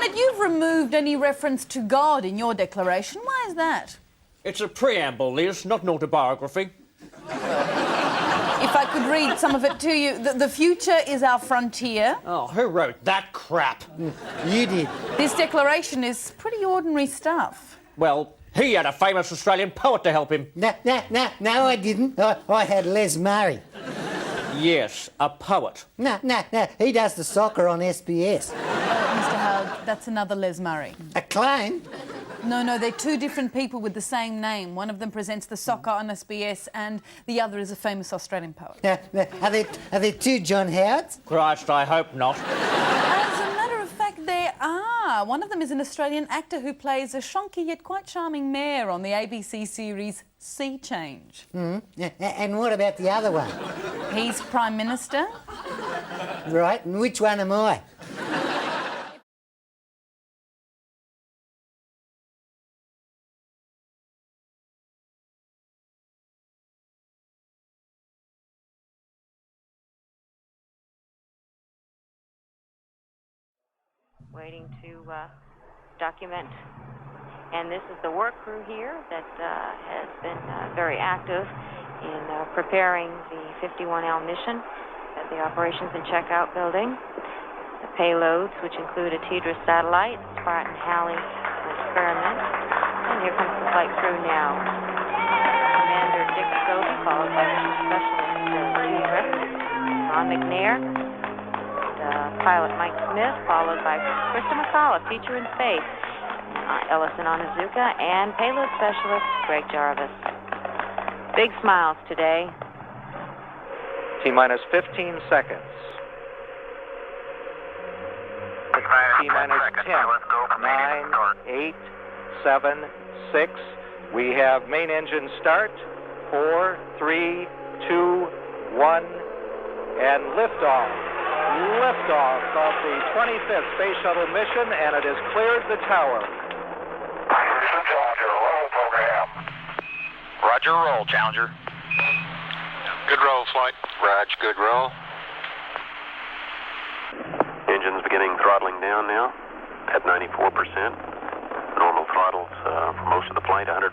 Lieutenant, you've removed any reference to God in your declaration. Why is that? It's a preamble, Liz, not an autobiography. If I could read some of it to you. The future is our frontier. Oh, who wrote that crap? You did. This declaration is pretty ordinary stuff. Well, he had a famous Australian poet to help him. No, I didn't. I had Les Murray. Yes, a poet. No, he does the soccer on SBS. Mr. Howard, that's another Les Murray. A clone? No, they're two different people with the same name. One of them presents the soccer on SBS and the other is a famous Australian poet. Are there two John Howards? Christ, I hope not. As a matter of fact, there are. One of them is an Australian actor who plays a shonky yet quite charming mayor on the ABC series Sea Change. And what about the other one? He's Prime Minister. Right, and which one am I? Waiting to document. And this is the work crew here that has been very active in preparing the 51L mission at the Operations and Checkout building. The payloads, which include a TDRS satellite, Spartan Halley experiment. And here comes the flight crew now. Commander Dick Scobie, followed by Mission Specialist Judy Resnick, Ron McNair, pilot Mike Smith, followed by Krista McCullough, teacher in space, Ellison Onizuka, and payload specialist Greg Jarvis. Big smiles today. T-minus 15 seconds. T-minus 10, 9, 8, 7, 6. We have main engine start. 4, 3, 2, 1, and liftoff. Liftoff of the 25th Space Shuttle mission, and it has cleared the tower. Challenger, roll program. Roger, roll, Challenger. Good roll, flight. Rog, good roll. Engine's beginning throttling down now at 94%. Normal throttles for most of the flight, 104%.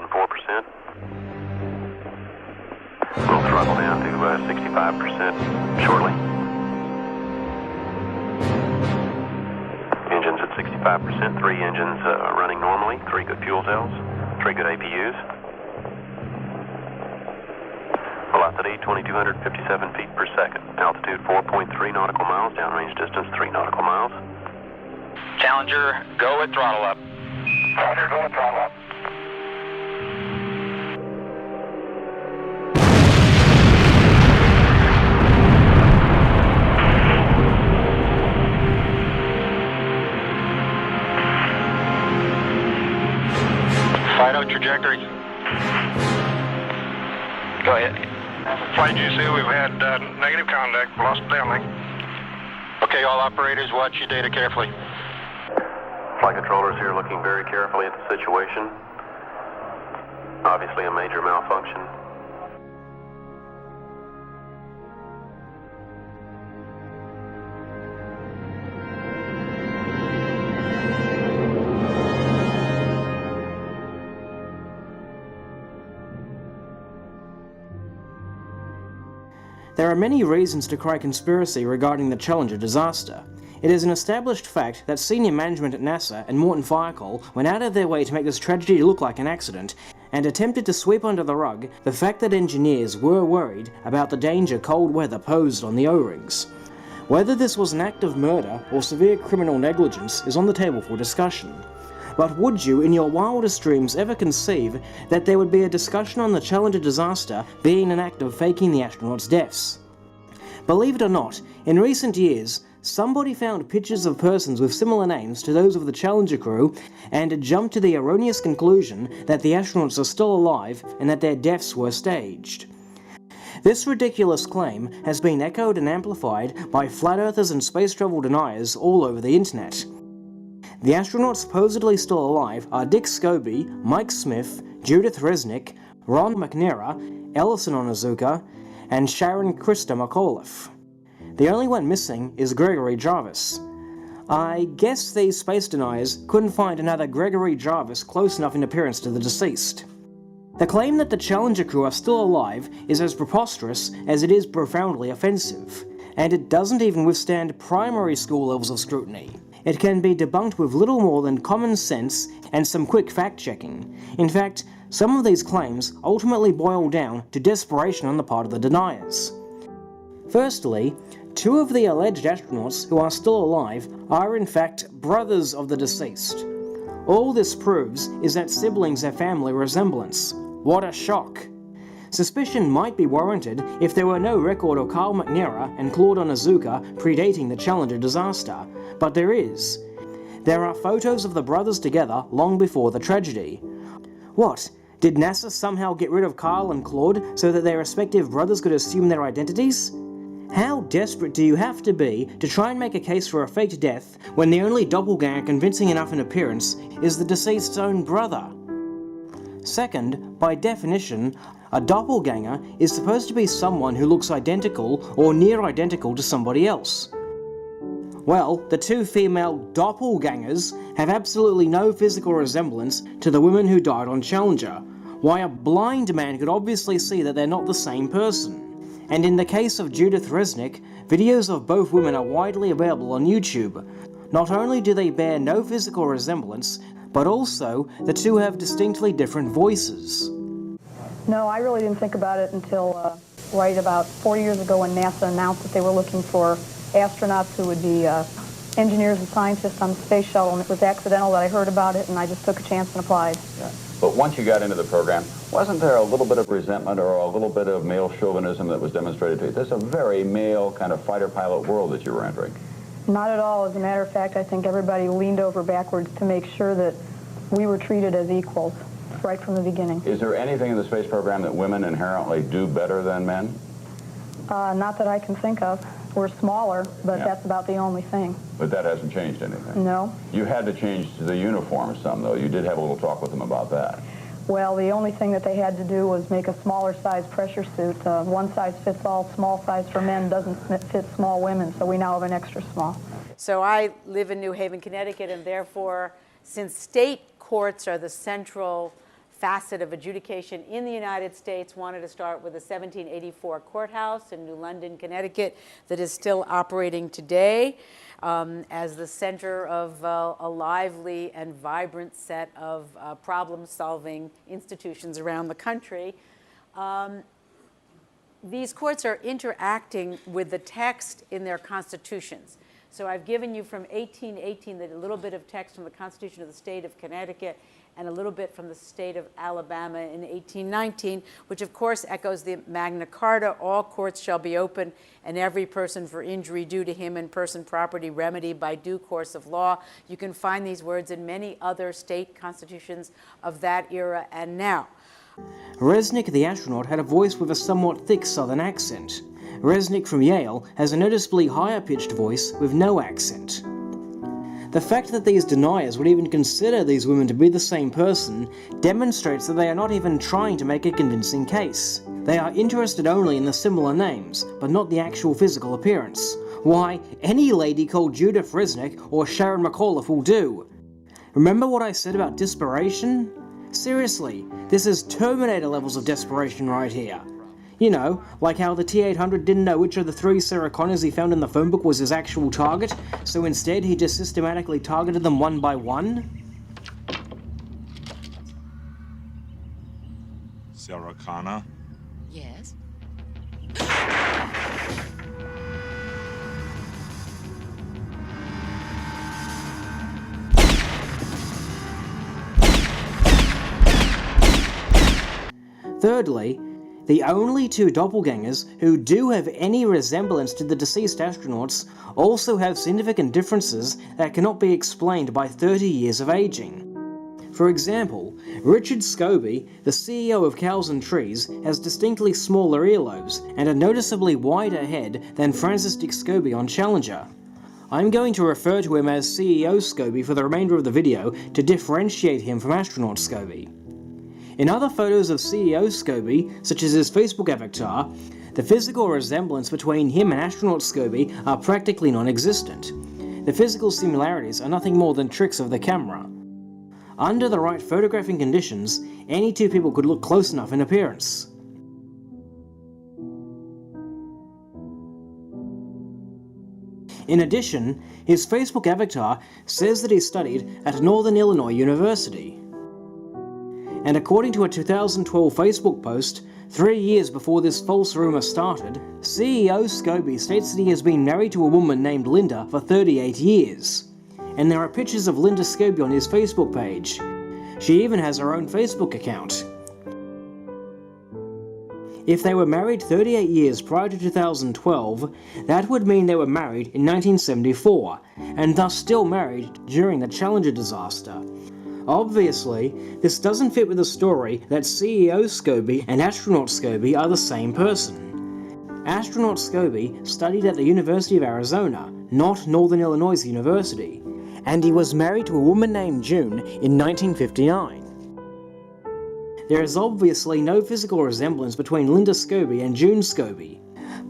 We'll throttle down to 65% shortly. Engines at 65%, 3 engines running normally, 3 good fuel cells, 3 good APUs. Velocity 2,257 feet per second. Altitude 4.3 nautical miles, downrange distance 3 nautical miles. Challenger, go at throttle up. Challenger, go at throttle up. Fido trajectory. Go ahead. Flight GC, we've had negative contact, lost downlink. Okay, all operators, watch your data carefully. Flight controllers here looking very carefully at the situation. Obviously a major malfunction. There are many reasons to cry conspiracy regarding the Challenger disaster. It is an established fact that senior management at NASA and Morton Firecall went out of their way to make this tragedy look like an accident, and attempted to sweep under the rug the fact that engineers were worried about the danger cold weather posed on the O-rings. Whether this was an act of murder or severe criminal negligence is on the table for discussion. But would you, in your wildest dreams, ever conceive that there would be a discussion on the Challenger disaster being an act of faking the astronauts' deaths? Believe it or not, in recent years, somebody found pictures of persons with similar names to those of the Challenger crew and jumped to the erroneous conclusion that the astronauts are still alive and that their deaths were staged. This ridiculous claim has been echoed and amplified by flat earthers and space travel deniers all over the internet. The astronauts supposedly still alive are Dick Scobie, Mike Smith, Judith Resnick, Ron McNair, Ellison Onizuka, and Sharon Krista McAuliffe. The only one missing is Gregory Jarvis. I guess these space deniers couldn't find another Gregory Jarvis close enough in appearance to the deceased. The claim that the Challenger crew are still alive is as preposterous as it is profoundly offensive, and it doesn't even withstand primary school levels of scrutiny. It can be debunked with little more than common sense and some quick fact-checking. In fact, some of these claims ultimately boil down to desperation on the part of the deniers. Firstly, 2 of the alleged astronauts who are still alive are in fact brothers of the deceased. All this proves is that siblings have family resemblance. What a shock! Suspicion might be warranted if there were no record of Carl McNamara and Claude Onizuka predating the Challenger disaster, but there is. There are photos of the brothers together long before the tragedy. What? Did NASA somehow get rid of Carl and Claude so that their respective brothers could assume their identities? How desperate do you have to be to try and make a case for a faked death when the only doppelganger convincing enough in appearance is the deceased's own brother? Second, by definition, a doppelganger is supposed to be someone who looks identical or near identical to somebody else. Well, the 2 female doppelgangers have absolutely no physical resemblance to the women who died on Challenger. Why, a blind man could obviously see that they're not the same person. And in the case of Judith Resnick, videos of both women are widely available on YouTube. Not only do they bear no physical resemblance, but also the 2 have distinctly different voices. No, I really didn't think about it until right about 4 years ago when NASA announced that they were looking for astronauts who would be engineers and scientists on the space shuttle, and it was accidental that I heard about it, and I just took a chance and applied. Yeah. But once you got into the program, wasn't there a little bit of resentment or a little bit of male chauvinism that was demonstrated to you? This is a very male kind of fighter-pilot world that you were entering. Not at all. As a matter of fact, I think everybody leaned over backwards to make sure that we were treated as equals right from the beginning. Is there anything in the space program that women inherently do better than men? Not that I can think of. We're smaller, but that's about the only thing. But that hasn't changed anything? No. You had to change the uniform some, though. You did have a little talk with them about that. Well, the only thing that they had to do was make a smaller size pressure suit. One size fits all, small size for men doesn't fit small women, so we now have an extra small. So I live in New Haven, Connecticut, and therefore, since state courts are the central facet of adjudication in the United States, wanted to start with the 1784 courthouse in New London, Connecticut, that is still operating today as the center of a lively and vibrant set of problem-solving institutions around the country. These courts are interacting with the text in their constitutions. So I've given you from 1818 a little bit of text from the Constitution of the state of Connecticut and a little bit from the state of Alabama in 1819, which of course echoes the Magna Carta. All courts shall be open, and every person for injury due to him in person, property, remedy by due course of law. You can find these words in many other state constitutions of that era and now. Resnick the astronaut had a voice with a somewhat thick southern accent. Resnick from Yale has a noticeably higher-pitched voice with no accent. The fact that these deniers would even consider these women to be the same person demonstrates that they are not even trying to make a convincing case. They are interested only in the similar names, but not the actual physical appearance. Why, any lady called Judith Resnick or Sharon McAuliffe will do. Remember what I said about desperation? Seriously, this is Terminator levels of desperation right here. You know, like how the T-800 didn't know which of the 3 Sarah Connors he found in the phone book was his actual target, so instead he just systematically targeted them one by one? Sarah Connor? Yes? Thirdly, the only 2 doppelgangers who do have any resemblance to the deceased astronauts also have significant differences that cannot be explained by 30 years of aging. For example, Richard Scobie, the CEO of Cows and Trees, has distinctly smaller earlobes and a noticeably wider head than Francis Dick Scobie on Challenger. I'm going to refer to him as CEO Scobie for the remainder of the video to differentiate him from astronaut Scobie. In other photos of CEO Scobie, such as his Facebook avatar, the physical resemblance between him and astronaut Scobie are practically non-existent. the physical similarities are nothing more than tricks of the camera. Under the right photographing conditions, any two people could look close enough in appearance. In addition, his Facebook avatar says that he studied at Northern Illinois University. And according to a 2012 Facebook post, 3 years before this false rumour started, CEO Scobie states that he has been married to a woman named Linda for 38 years. And there are pictures of Linda Scobie on his Facebook page. She even has her own Facebook account. If they were married 38 years prior to 2012, that would mean they were married in 1974, and thus still married during the Challenger disaster. Obviously, this doesn't fit with the story that CEO Scobie and astronaut Scobie are the same person. Astronaut Scobie studied at the University of Arizona, not Northern Illinois University, and he was married to a woman named June in 1959. There is obviously no physical resemblance between Linda Scobie and June Scobie.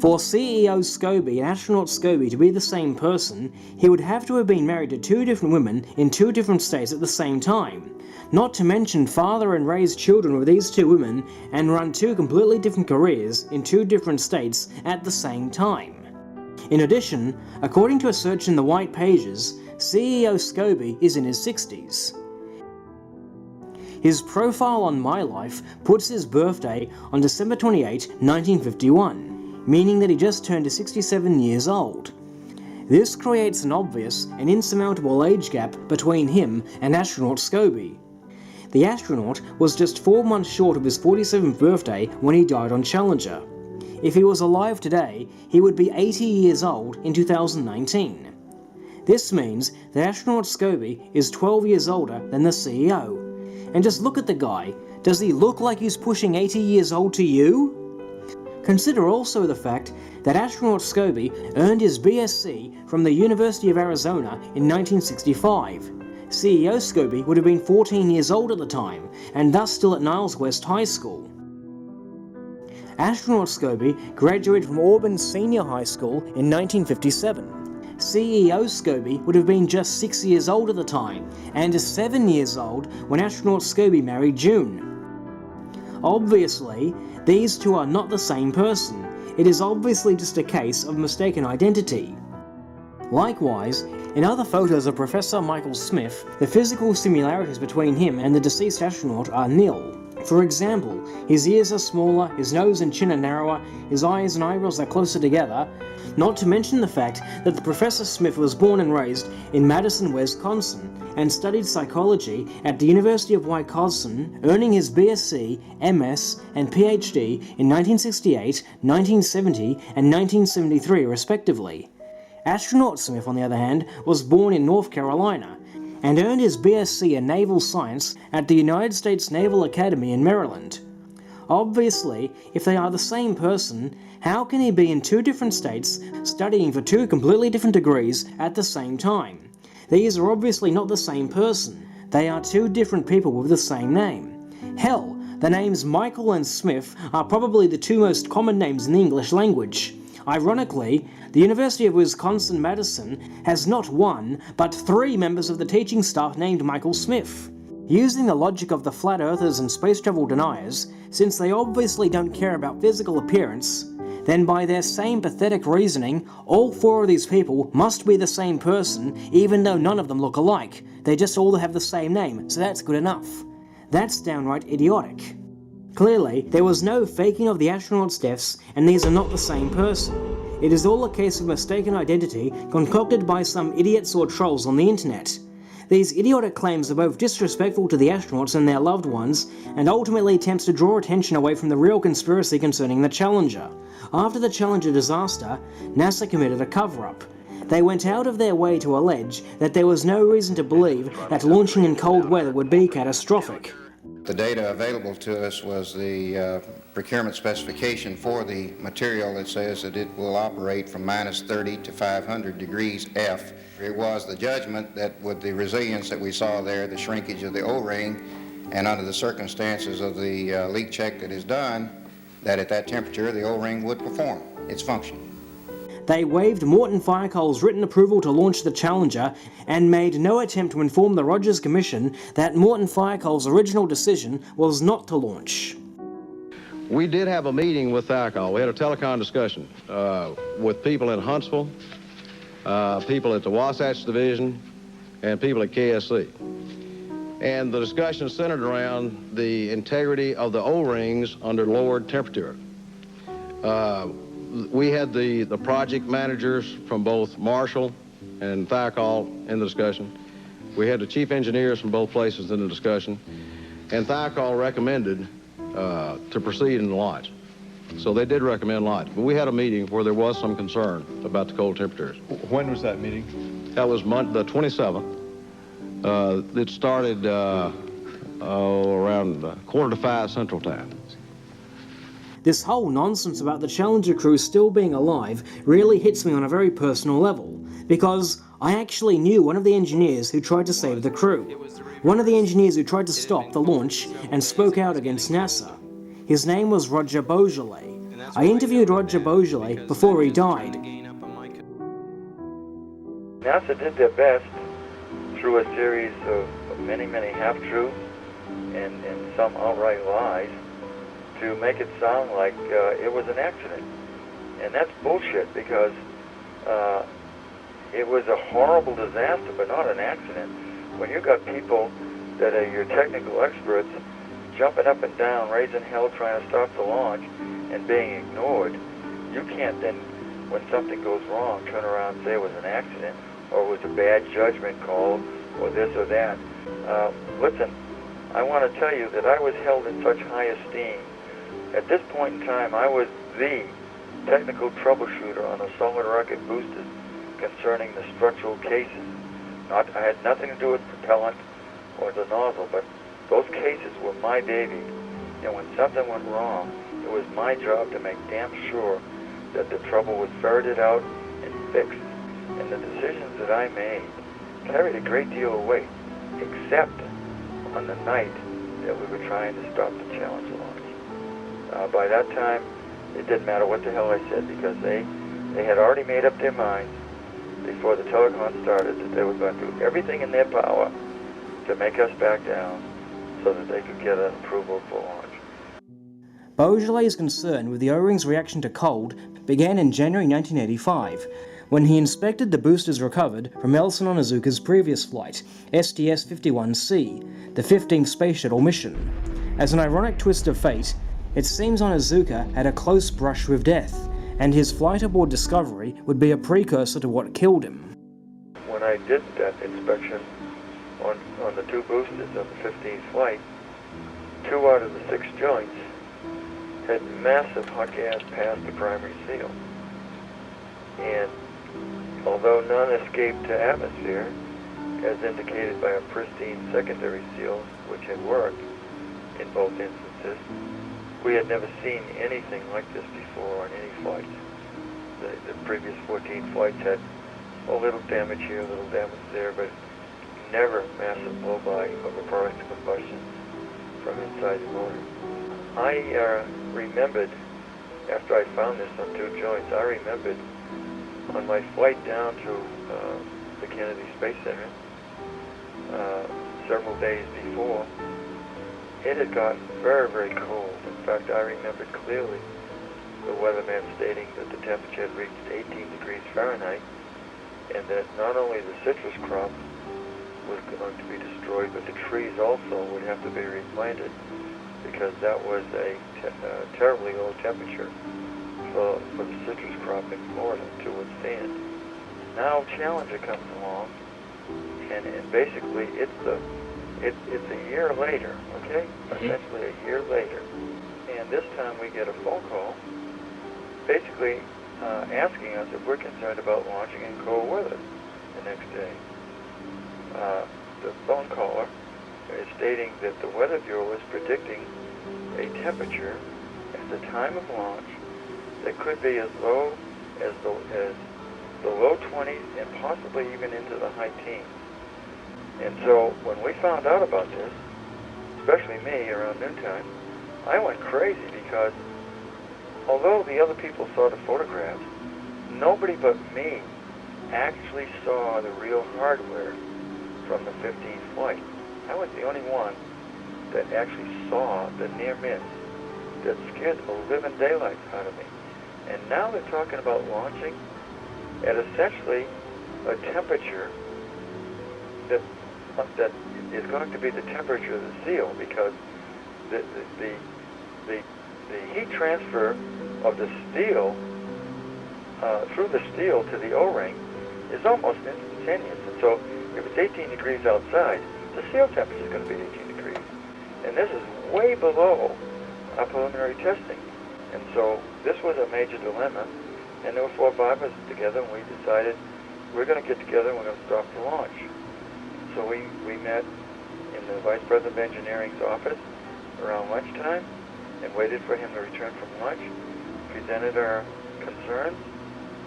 For CEO Scobie and astronaut Scobie to be the same person, he would have to have been married to two different women in two different states at the same time, not to mention father and raise children with these two women and run two completely different careers in two different states at the same time. In addition, according to a search in the White Pages, CEO Scobie is in his 60s. His profile on My Life puts his birthday on December 28, 1951, meaning that he just turned 67 years old. This creates an obvious and insurmountable age gap between him and astronaut Scobie. The astronaut was just 4 months short of his 47th birthday when he died on Challenger. If he was alive today, he would be 80 years old in 2019. This means that astronaut Scobie is 12 years older than the CEO. And just look at the guy. Does he look like he's pushing 80 years old to you? Consider also the fact that astronaut Scobie earned his BSc from the University of Arizona in 1965. CEO Scobie would have been 14 years old at the time, and thus still at Niles West High School. Astronaut Scobie graduated from Auburn Senior High School in 1957. CEO Scobie would have been just 6 years old at the time, and is 7 years old when astronaut Scobie married June. Obviously, these two are not the same person. It is obviously just a case of mistaken identity. Likewise, in other photos of Professor Michael Smith, the physical similarities between him and the deceased astronaut are nil. For example, his ears are smaller, his nose and chin are narrower, his eyes and eyebrows are closer together, not to mention the fact that Professor Smith was born and raised in Madison, Wisconsin, and studied psychology at the University of Wisconsin, earning his BSc, MS, and PhD in 1968, 1970, and 1973 respectively. Astronaut Smith, on the other hand, was born in North Carolina, and earned his BSc in Naval Science at the United States Naval Academy in Maryland. Obviously, if they are the same person, how can he be in two different states studying for two completely different degrees at the same time? These are obviously not the same person. They are two different people with the same name. Hell, the names Michael and Smith are probably the two most common names in the English language. Ironically, the University of Wisconsin-Madison has not one, but 3 members of the teaching staff named Michael Smith. Using the logic of the flat earthers and space travel deniers, since they obviously don't care about physical appearance, then by their same pathetic reasoning, all 4 of these people must be the same person, even though none of them look alike. They just all have the same name, so that's good enough. That's downright idiotic. Clearly, there was no faking of the astronauts' deaths, and these are not the same person. It is all a case of mistaken identity concocted by some idiots or trolls on the internet. These idiotic claims are both disrespectful to the astronauts and their loved ones, and ultimately attempts to draw attention away from the real conspiracy concerning the Challenger. After the Challenger disaster, NASA committed a cover-up. They went out of their way to allege that there was no reason to believe that launching in cold weather would be catastrophic. The data available to us was the procurement specification for the material that says that it will operate from -30 to 500 degrees F. It was the judgment that with the resilience that we saw there, the shrinkage of the O-ring, and under the circumstances of the leak check that is done, that at that temperature the O-ring would perform its function. They waived Morton Firecoal's written approval to launch the Challenger and made no attempt to inform the Rogers Commission that Morton Firecoal's original decision was not to launch. We did have a meeting with Thiokol. We had a telecom discussion with people in Huntsville, people at the Wasatch Division, and people at KSC. And the discussion centered around the integrity of the O-rings under lowered temperature. We had the project managers from both Marshall and Thiokol in the discussion. We had the chief engineers from both places in the discussion. And Thiokol recommended to proceed in the launch. So they did recommend launch. But we had a meeting where there was some concern about the cold temperatures. When was that meeting? That was the 27th. It started around 4:45 Central Time. This whole nonsense about the Challenger crew still being alive really hits me on a very personal level, because I actually knew one of the engineers who tried to save the crew. One of the engineers who tried to stop the launch and spoke out against NASA. His name was Roger Beaujolais. I interviewed Roger Beaujolais before he died. NASA did their best through a series of many half-truths and some outright lies to make it sound like it was an accident. And that's bullshit, because it was a horrible disaster, but not an accident. When you got people that are your technical experts jumping up and down, raising hell, trying to stop the launch, and being ignored, you can't then, when something goes wrong, turn around and say it was an accident, or it was a bad judgment call, or this or that. Listen, I want to tell you that I was held in such high esteem. At this point in time, I was the technical troubleshooter on the solid rocket boosters concerning the structural cases. I had nothing to do with propellant or the nozzle, but those cases were my baby. And when something went wrong, it was my job to make damn sure that the trouble was ferreted out and fixed. And the decisions that I made carried a great deal of weight, except on the night that we were trying to stop the Challenger launch. By that time, it didn't matter what the hell I said, because they had already made up their minds before the telecon started that they were going to do everything in their power to make us back down so that they could get an approval for launch. Beaujolais' concern with the O-ring's reaction to cold began in January 1985, when he inspected the boosters recovered from Elson Onizuka's previous flight, STS-51C, the 15th Space Shuttle mission. As an ironic twist of fate, it seems Onizuka had a close brush with death, and his flight aboard Discovery would be a precursor to what killed him. When I did that inspection on the two boosters on the 15th flight, 2 out of the 6 joints had massive hot gas past the primary seal. And although none escaped to atmosphere, as indicated by a pristine secondary seal which had worked in both instances, we had never seen anything like this before on any flights. The previous 14 flights had a little damage here, a little damage there, but never massive blowby of a product of combustion from inside the motor. I remembered, after I found this on 2 joints, I remembered on my flight down to the Kennedy Space Center several days before, it had gotten very cold. In fact, I remembered clearly the weatherman stating that the temperature had reached 18 degrees Fahrenheit, and that not only the citrus crop was going to be destroyed, but the trees also would have to be replanted, because that was a terribly low temperature for the citrus crop in Florida to withstand. Now Challenger comes along, and basically it's a year later, okay? Essentially a year later. And this time we get a phone call basically asking us if we're concerned about launching in cold weather the next day. The phone caller is stating that the Weather Bureau is predicting a temperature at the time of launch that could be as low as the low 20s and possibly even into the high teens. And so when we found out about this, especially me around noontime, I went crazy, because although the other people saw the photographs, nobody but me actually saw the real hardware from the 15th flight. I was the only one that actually saw the near miss that scared the living daylights out of me. And now they're talking about launching at essentially a temperature that is going to be the temperature of the seal, because the heat transfer of the steel through the steel to the O-ring is almost instantaneous. And so if it's 18 degrees outside, the seal temperature is going to be 18 degrees. And this is way below our preliminary testing. And so this was a major dilemma. And there were 4 or 5 of us together, and we decided we're going to get together and we're going to stop the launch. So we met in the Vice President of Engineering's office around lunchtime and waited for him to return from lunch, presented our concerns,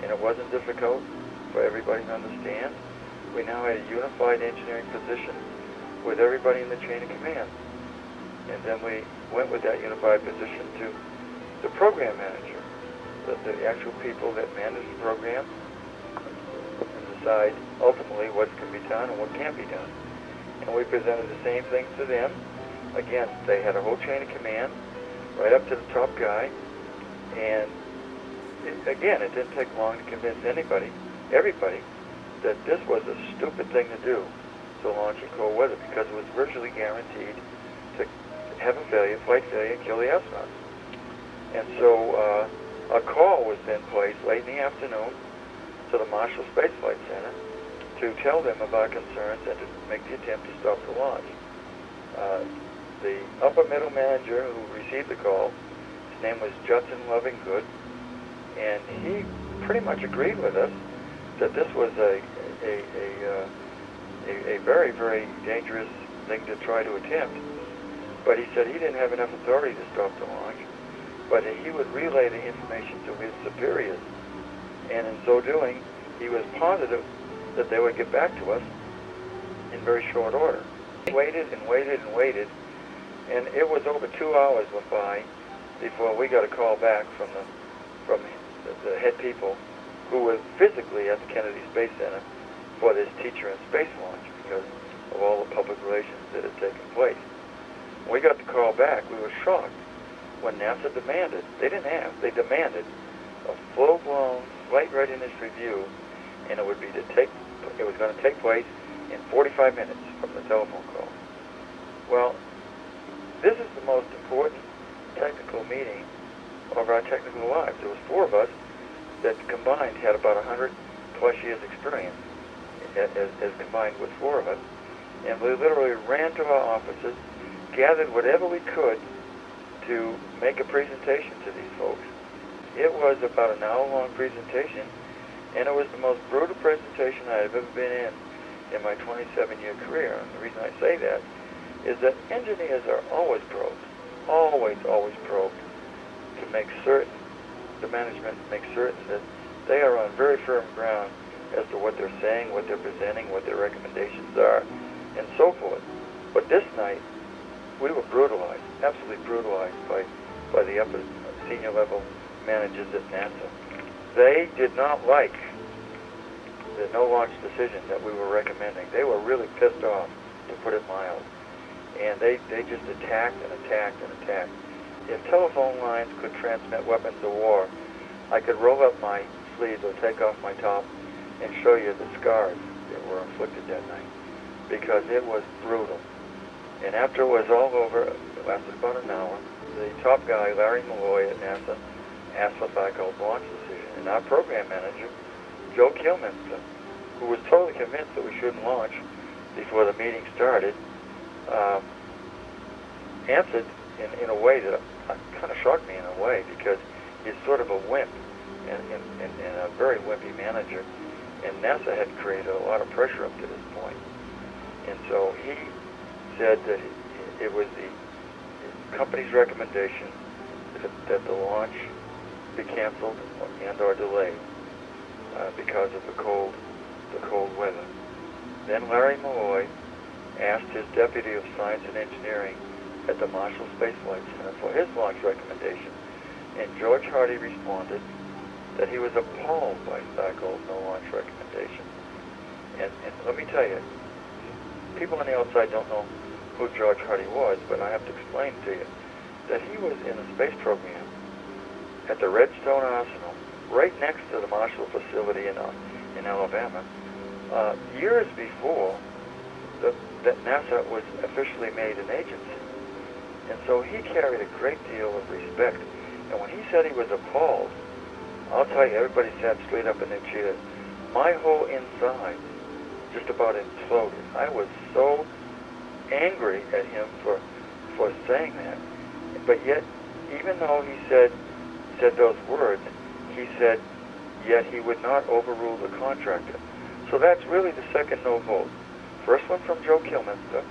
and it wasn't difficult for everybody to understand. We now had a unified engineering position with everybody in the chain of command. And then we went with that unified position to the program manager, the actual people that manage the program and decide ultimately what can be done and what can't be done. And we presented the same things to them. Again, they had a whole chain of command right up to the top guy. And again, it didn't take long to convince everybody, that this was a stupid thing to do, to launch in cold weather, because it was virtually guaranteed to have a failure, flight failure, and kill the astronauts. And so a call was then placed late in the afternoon to the Marshall Space Flight Center to tell them of our concerns and to make the attempt to stop the launch. The upper middle manager who received the call, his name was Judson Lovingood, and he pretty much agreed with us that this was a very, very dangerous thing to try to attempt. But he said he didn't have enough authority to stop the launch, but he would relay the information to his superiors. And in so doing, he was positive that they would get back to us in very short order. We waited and waited and waited, and it was over 2 hours went by before we got a call back from the head people who were physically at the Kennedy Space Center for this teacher in space launch because of all the public relations that had taken place. When we got the call back, we were shocked when NASA demanded, they demanded a full-blown flight readiness review, and it was going to take place in 45 minutes from the telephone call. Well, this is the most important technical meeting of our technical lives. There was 4 of us that combined had about 100 plus years experience as combined with 4 of us. And we literally ran to our offices, gathered whatever we could to make a presentation to these folks. It was about an hour-long presentation, and it was the most brutal presentation I've ever been in my 27-year career. And the reason I say that is that engineers are always probed, always probed, to make certain, the management makes certain that they are on very firm ground as to what they're saying, what they're presenting, what their recommendations are, and so forth. But this night, we were brutalized, absolutely brutalized by the upper senior level managers at NASA. They did not like the no-launch decision that we were recommending. They were really pissed off, to put it mild. And they just attacked and attacked and attacked. If telephone lines could transmit weapons of war, I could roll up my sleeves or take off my top and show you the scars that were inflicted that night, because it was brutal. And after it was all over, it lasted about an hour, the top guy, Larry Malloy at NASA, asked for Thyco's launch decision. And our program manager, Joe Kilminster, who was totally convinced that we shouldn't launch before the meeting started, answered in a way that kind of shocked me in a way, because he's sort of a wimp and a very wimpy manager. And NASA had created a lot of pressure up to this point. And so he said that it was the company's recommendation that the launch be canceled and or delayed because of the cold weather. Then Larry Malloy asked his Deputy of Science and Engineering at the Marshall Space Flight Center for his launch recommendation, and George Hardy responded that he was appalled by Thackle's no-launch recommendation. And let me tell you, people on the outside don't know who George Hardy was, but I have to explain to you that he was in the space program at the Redstone Arsenal, right next to the Marshall facility in Alabama, years before that NASA was officially made an agency. And so he carried a great deal of respect. And when he said he was appalled, I'll tell you, everybody sat straight up in their chairs. My whole inside just about imploded. I was so angry at him for saying that. But yet, even though he said those words, he said, yet he would not overrule the contractor. So that's really the second no vote. First one from Joe Kilminster,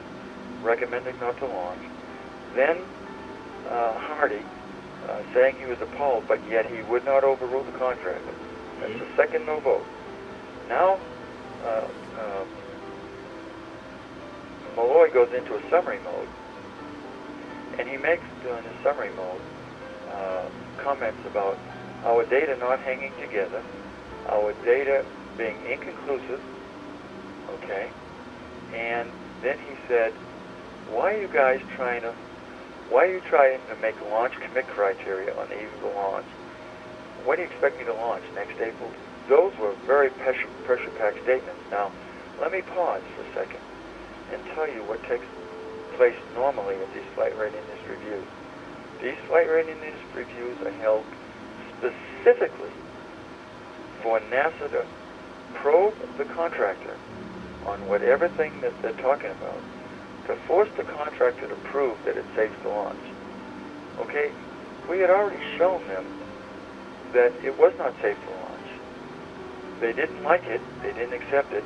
recommending not to launch. Then Hardy saying he was appalled, but yet he would not overrule the contractor. That's the second no vote. Now, Malloy goes into a summary mode, and he makes, during his summary mode, comments about our data not hanging together, our data being inconclusive, okay, and then he said, why are you guys trying to make launch commit criteria on the eve of the launch? When do you expect me to launch? Next April? Those were very pressure-packed statements. Now, let me pause for a second and tell you what takes place normally at these flight readiness reviews. These flight readiness reviews are held specifically for NASA to probe the contractor on whatever thing that they're talking about, to force the contractor to prove that it's safe to launch. Okay, we had already shown them that it was not safe to launch. They didn't like it, they didn't accept it.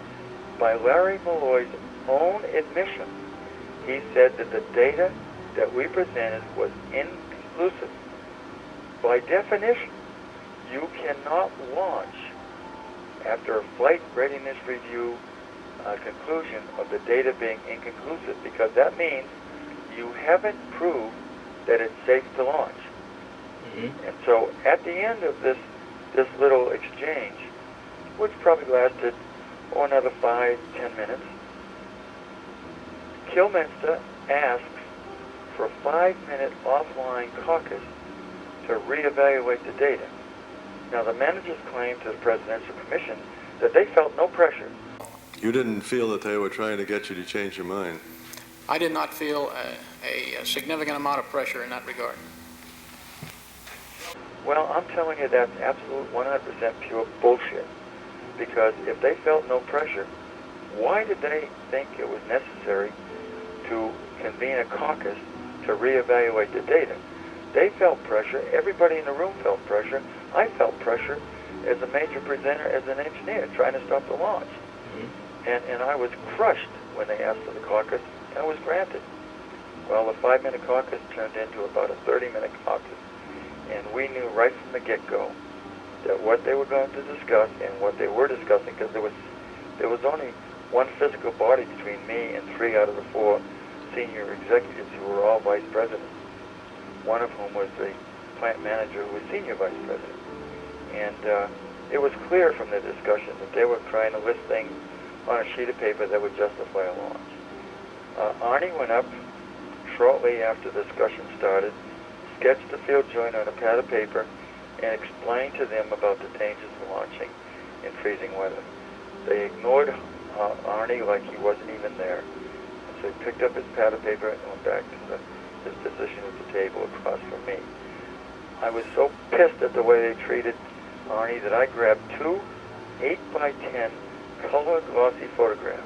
By Larry Malloy's own admission, he said that the data that we presented was inconclusive. By definition, you cannot launch after a flight readiness review conclusion of the data being inconclusive, because that means you haven't proved that it's safe to launch. And so at the end of this little exchange, which probably lasted another 5-10 minutes, Kilminster asks for a 5-minute offline caucus to reevaluate the data. Now, the managers claimed to the Presidential Commission that they felt no pressure. You didn't feel that they were trying to get you to change your mind? I did not feel a significant amount of pressure in that regard. Well, I'm telling you that's absolute 100% pure bullshit. Because if they felt no pressure, why did they think it was necessary to convene a caucus to reevaluate the data? They felt pressure. Everybody in the room felt pressure. I felt pressure as a major presenter, as an engineer, trying to stop the launch. And I was crushed when they asked for the caucus, and it was granted. Well, the 5-minute caucus turned into about a 30-minute caucus, and we knew right from the get-go that what they were going to discuss and what they were discussing, because there was only one physical body between me and 3 out of the 4 senior executives who were all vice presidents, one of whom was the plant manager who was senior vice president. And it was clear from the discussion that they were trying to list things on a sheet of paper that would justify a launch. Arnie went up shortly after the discussion started, sketched the field joint on a pad of paper, and explained to them about the dangers of launching in freezing weather. They ignored Arnie like he wasn't even there. And so he picked up his pad of paper and went back to his position at the table across from me. I was so pissed at the way they treated Arnie that I grabbed 2 8x10 color glossy photographs.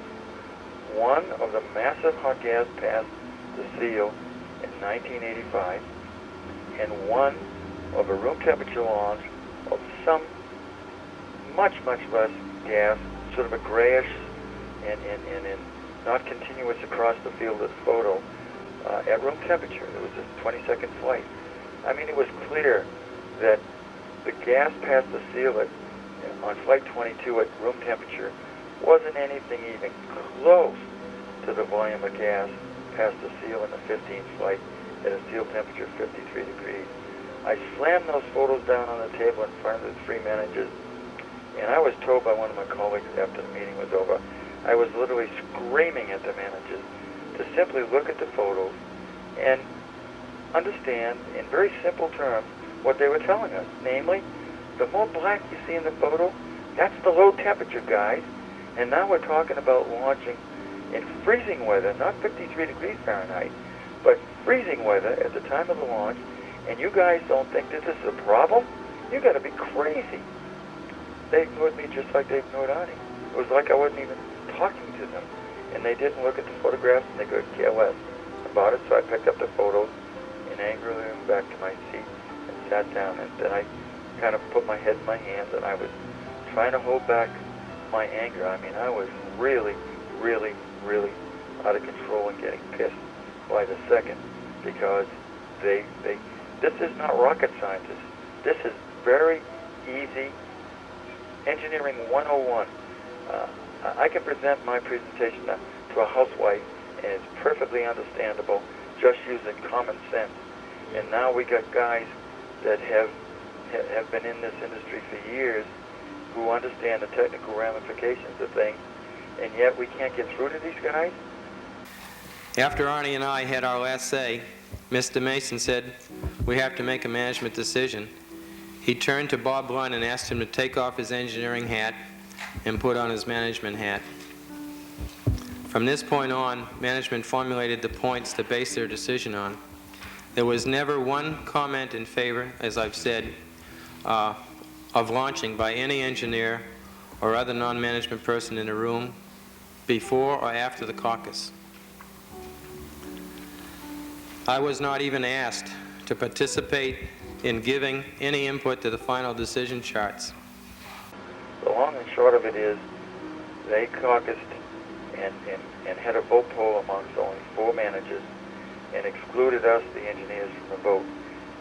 One of the massive hot gas past the seal in 1985, and one of a room temperature launch of some much less gas, sort of a grayish and not continuous across the field of the photo at room temperature. It was a 20-second flight. I mean, it was clear that the gas past the seal on flight 22 at room temperature wasn't anything even close to the volume of gas past the seal in the 15th flight at a seal temperature of 53 degrees. I slammed those photos down on the table in front of the three managers, and I was told by one of my colleagues after the meeting was over, I was literally screaming at the managers to simply look at the photos and understand in very simple terms what they were telling us. Namely, the more black you see in the photo, that's the low temperature, guys. And now we're talking about launching in freezing weather, not 53 degrees Fahrenheit, but freezing weather at the time of the launch, and you guys don't think that this is a problem? You gotta be crazy. They ignored me just like they ignored Arnie. It was like I wasn't even talking to them. And they didn't look at the photographs, and they could care less about it, so I picked up the photos and angrily went back to my seat and sat down, and then I kind of put my head in my hands, and I was trying to hold back my anger. I mean, I was really, really, really out of control and getting pissed by the second, because this is not rocket science. This is very easy engineering 101. I can present my presentation to a housewife, and it's perfectly understandable, just using common sense. And now we got guys that have been in this industry for years who understand the technical ramifications of things, and yet we can't get through to these guys. After Arnie and I had our last say, Mr. Mason said, "We have to make a management decision." He turned to Bob Blunt and asked him to take off his engineering hat and put on his management hat. From this point on, management formulated the points to base their decision on. There was never one comment in favor, as I've said, of launching by any engineer or other non-management person in the room before or after the caucus. I was not even asked to participate in giving any input to the final decision charts. The long and short of it is, they caucused and had a vote poll amongst only 4 managers and excluded us, the engineers, from the vote.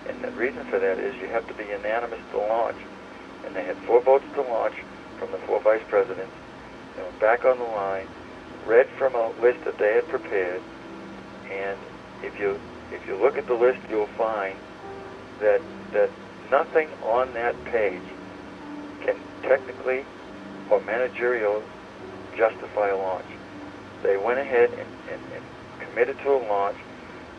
And the reason for that is you have to be unanimous to launch. And they had 4 votes to launch from the 4 vice presidents. They went back on the line, read from a list that they had prepared, and if you look at the list, you'll find that nothing on that page can technically or managerial justify a launch. They went ahead and committed to a launch,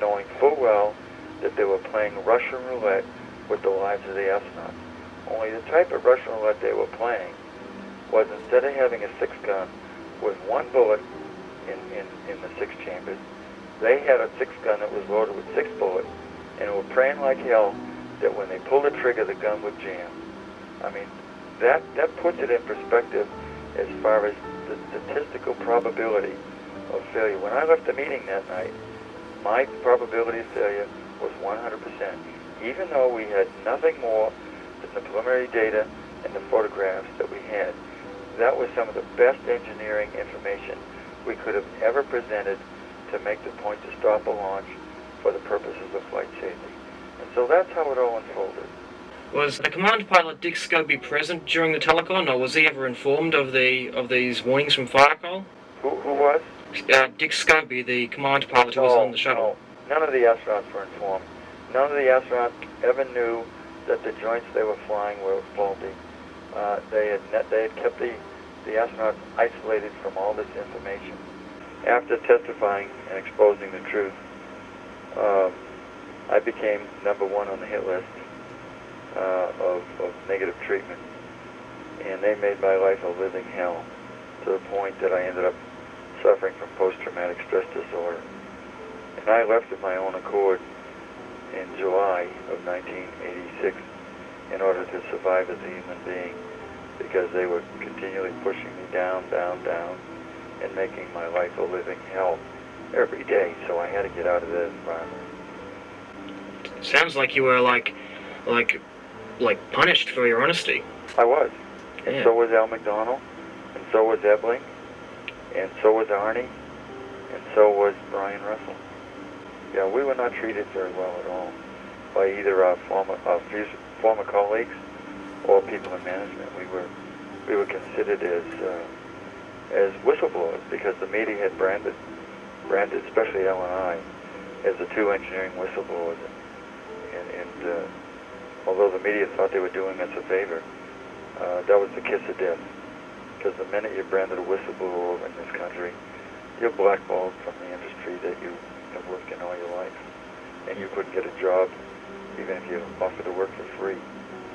knowing full well that they were playing Russian roulette with the lives of the astronauts. Only the type of Russian roulette they were playing was, instead of having a 6-gun with 1 bullet in the 6 chambers, they had a 6-gun that was loaded with 6 bullets, and were praying like hell that when they pulled the trigger, the gun would jam. I mean, that puts it in perspective as far as the statistical probability of failure. When I left the meeting that night, my probability of failure was 100%, even though we had nothing more than the preliminary data and the photographs that we had. That was some of the best engineering information we could have ever presented to make the point to stop a launch for the purposes of flight safety. And so that's how it all unfolded. Was the command pilot Dick Scobie present during the telecon, or was he ever informed of these warnings from Firecall? Who was? Dick Scobie, the command pilot who was on the shuttle. No, none of the astronauts were informed. None of the astronauts ever knew that the joints they were flying were faulty. They had kept the astronauts isolated from all this information. After testifying and exposing the truth, I became #1 on the hit list of negative treatment, and they made my life a living hell, to the point that I ended up suffering from post-traumatic stress disorder. And I left of my own accord in July of 1986 in order to survive as a human being, because they were continually pushing me down, and making my life a living hell every day. So I had to get out of that environment. Sounds like you were like punished for your honesty. I was. Yeah. And so was Al McDonald, and so was Ebling, and so was Arnie, and so was Brian Russell. Yeah, we were not treated very well at all by either our former colleagues or people in management. We were considered as whistleblowers, because the media had branded, especially Al and I, as the 2 engineering whistleblowers, and although the media thought they were doing us a favor, that was the kiss of death. Because the minute you're branded a whistleblower in this country, you're blackballed from the industry that you have worked in all your life. And you couldn't get a job even if you offered to work for free.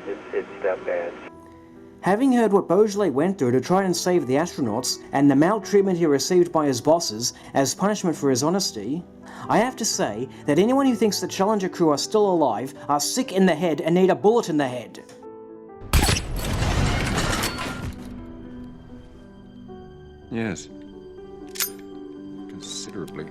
It's that bad. Having heard what Beaujolais went through to try and save the astronauts, and the maltreatment he received by his bosses as punishment for his honesty, I have to say that anyone who thinks the Challenger crew are still alive are sick in the head and need a bullet in the head. Yes. Considerably.